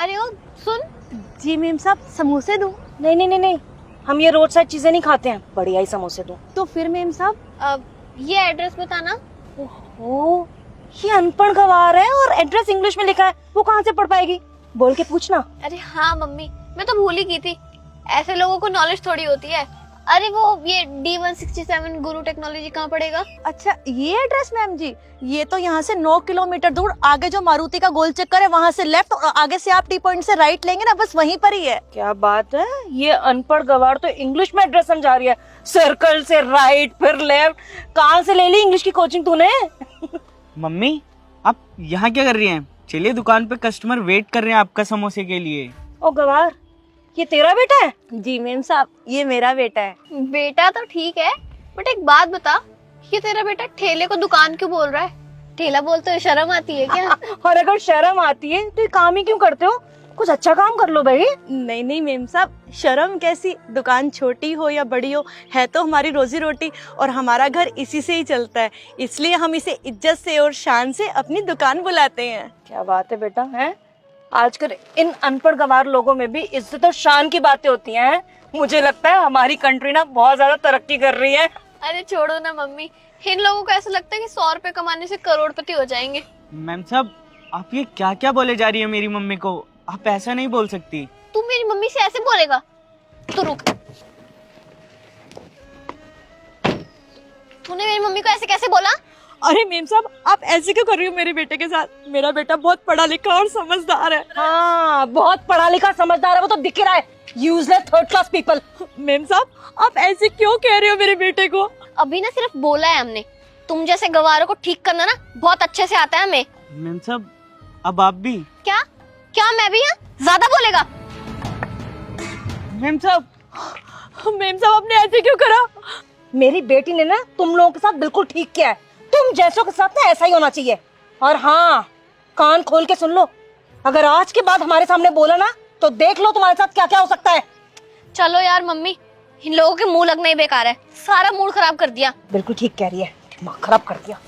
अरे ओ सुन। जी मेम साहब, समोसे दूं? नहीं नहीं नहीं नहीं, हम ये रोड साइड चीजें नहीं खाते हैं, बढ़िया ही समोसे दो। तो फिर मेम साहब? ये एड्रेस बताना। ओहो, ये अनपढ़ गवार है और एड्रेस इंग्लिश में लिखा है, वो कहाँ से पढ़ पाएगी? बोल के पूछना। अरे हाँ मम्मी, मैं तो भूल ही की थी, ऐसे लोगों को नॉलेज थोड़ी होती है। अरे वो ये D167 गुरु टेक्नोलॉजी कहाँ पड़ेगा? अच्छा ये एड्रेस मैम जी, ये तो यहाँ से 9 किलोमीटर दूर आगे जो मारुति का गोल चक्कर है वहाँ से लेफ्ट और आगे से आप टी पॉइंट से राइट लेंगे ना, बस वहीं पर ही है। क्या बात है, ये अनपढ़ गवार तो इंग्लिश में एड्रेस समझा रही है। सर्कल से राइट फिर लेफ्ट, कहाँ से ले ली इंग्लिश की कोचिंग तूने? मम्मी आप यहाँ क्या कर रही हैं? चलिए दुकान पे कस्टमर वेट कर रहे हैं आपका समोसे के लिए। ओ गवार, ये तेरा बेटा है? जी मेम साहब, ये मेरा बेटा है। बेटा तो ठीक है, बट एक बात बता, ये तेरा बेटा ठेले को दुकान क्यों बोल रहा है? ठेला बोलते हुए शर्म आती है क्या? और अगर शर्म आती है तो ये काम ही क्यों करते हो? कुछ अच्छा काम कर लो भाई। नहीं नहीं मेम साहब, शर्म कैसी, दुकान छोटी हो या बड़ी हो, है तो हमारी रोजी रोटी और हमारा घर इसी से ही चलता है, इसलिए हम इसे इज्जत से और शान से अपनी दुकान बुलाते हैं। क्या बात है बेटा, है आजकल इन अनपढ़ गवार लोगों में भी इज्जत और शान की बातें होती हैं। मुझे लगता है हमारी कंट्री ना बहुत ज्यादा तरक्की कर रही है। अरे छोड़ो ना मम्मी, इन लोगों को ऐसा लगता है कि 100 रुपए कमाने से करोड़पति हो जाएंगे। मैम साहब आप ये क्या क्या बोले जा रही है मेरी मम्मी को? आप ऐसा नहीं बोल सकती। तू मेरी मम्मी से ऐसे बोलेगा? तो रुक, तूने मेरी मम्मी को ऐसे कैसे बोला? अरे मेम साहब, आप ऐसे क्यों कर रही हो मेरे बेटे के साथ? मेरा बेटा बहुत पढ़ा लिखा और समझदार है। हाँ, बहुत पढ़ा लिखा समझदार है, वो तो दिख ही रहा है। Useless third class people. Ma'am साहब आप ऐसे क्यों कह रहे हो मेरे बेटे को? अभी ना सिर्फ बोला है हमने, तुम जैसे गवारों को ठीक करना ना बहुत अच्छे से आता है हमें। मैम साहब अब आप भी? क्या क्या मैं भी? यहाँ ज्यादा बोलेगा? मैम साहब, मेम साहब आपने ऐसे क्यों करा? मेरी बेटी ने ना तुम लोगों के साथ बिल्कुल ठीक किया है। तुम जैसों के साथ ना ऐसा ही होना चाहिए। और हाँ, कान खोल के सुन लो, अगर आज के बाद हमारे सामने बोला ना तो देख लो तुम्हारे साथ क्या क्या हो सकता है। चलो यार मम्मी, इन लोगों के मुंह लगना ही बेकार है, सारा मूड खराब कर दिया। बिल्कुल ठीक कह रही है, दिमाग खराब कर दिया।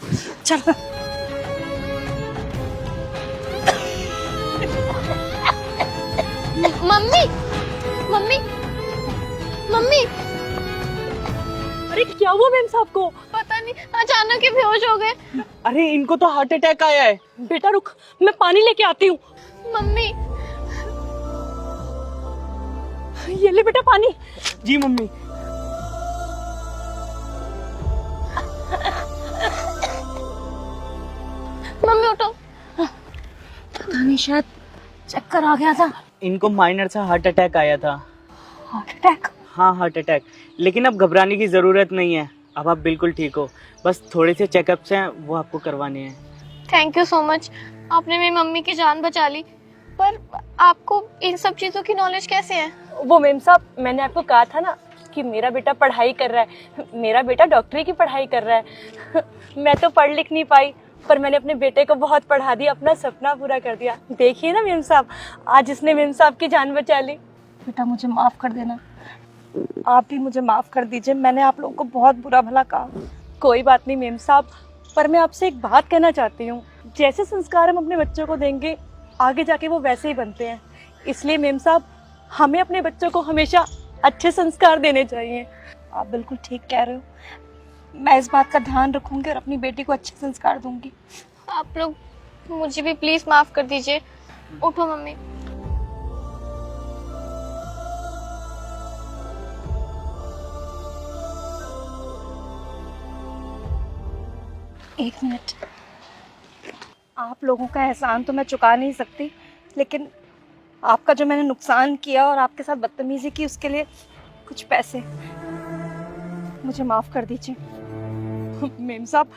चल मम्मी मम्मी मम्मी, अरे क्या हुआ मेम साहब को? पता नहीं अचानक ही बेहोश हो गए। अरे इनको तो हार्ट अटैक आया है। बेटा रुक, मैं पानी लेके आती हूँ। मम्मी ये ले बेटा पानी। जी मम्मी। मम्मी उठो। पता नहीं, शायद चक्कर आ गया था। इनको माइनर सा हार्ट अटैक आया था। Heart attack? हाँ हार्ट अटैक, लेकिन अब घबराने की जरूरत नहीं है, अब आप बिल्कुल ठीक हो। बस थोड़े से चेकअप्स हैं वो आपको करवाने हैं। थैंक यू सो मच, आपने मेरी मम्मी की जान बचा ली। पर आपको इन सब चीजों की नॉलेज कैसे है? वो मेम साहब, मैंने आपको कहा था ना कि मेरा बेटा पढ़ाई कर रहा है, मेरा बेटा डॉक्टरी की पढ़ाई कर रहा है। मैं तो पढ़ लिख नहीं पाई, पर मैंने अपने बेटे को बहुत पढ़ा दिया, अपना सपना पूरा कर दिया। देखिए ना मेम साहब, आज इसने मेम साहब की जान बचा ली। बेटा मुझे माफ कर देना, आप भी मुझे माफ कर दीजिए, मैंने आप लोगों को बहुत बुरा भला कहा। कोई बात नहीं मेम साहब, पर मैं आपसे एक बात कहना चाहती हूँ, जैसे संस्कार हम अपने बच्चों को देंगे आगे जाके वो वैसे ही बनते हैं। इसलिए मेम साहब, हमें अपने बच्चों को हमेशा अच्छे संस्कार देने चाहिए। आप बिल्कुल ठीक कह रहे हो, मैं इस बात का ध्यान रखूंगी और अपनी बेटी को अच्छे संस्कार दूंगी। आप लोग मुझे भी प्लीज माफ कर दीजिए। उठो मम्मी। एक मिनट, आप लोगों का एहसान तो मैं चुका नहीं सकती, लेकिन आपका जो मैंने नुकसान किया और आपके साथ बदतमीजी की उसके लिए कुछ पैसे मुझे माफ कर दीजिए। मेम साहब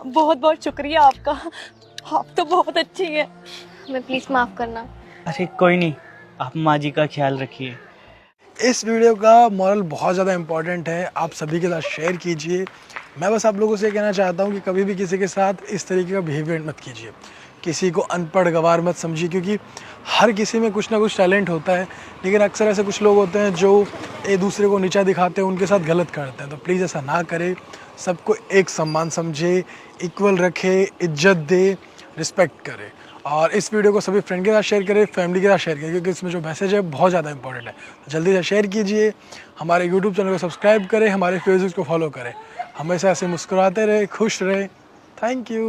बहुत बहुत शुक्रिया आपका, आप तो बहुत अच्छी हैं। हमें प्लीज माफ करना। अरे कोई नहीं, आप माँ जी का ख्याल रखिए। इस वीडियो का मॉरल बहुत ज़्यादा इम्पॉर्टेंट है, आप सभी के साथ शेयर कीजिए। मैं बस आप लोगों से कहना चाहता हूँ कि कभी भी किसी के साथ इस तरीके का बिहेवियर मत कीजिए, किसी को अनपढ़ गवार मत समझिए, क्योंकि हर किसी में कुछ ना कुछ टैलेंट होता है, लेकिन अक्सर ऐसे कुछ लोग होते हैं जो एक दूसरे को नीचा दिखाते हैं, उनके साथ गलत करते हैं। तो प्लीज़ ऐसा ना करें, सबको एक सम्मान समझे, इक्वल रखे, इज्जत दे, रिस्पेक्ट करे। और इस वीडियो को सभी फ्रेंड के साथ शेयर करें, फैमिली के साथ शेयर करें, क्योंकि इसमें जो मैसेज है बहुत ज़्यादा इंपॉर्टेंट है। तो जल्दी से शेयर कीजिए, हमारे यूट्यूब चैनल को सब्सक्राइब करें, हमारे फेसबुक को फॉलो करें। हमेशा ऐसे मुस्कुराते रहे, खुश रहे। Thank you.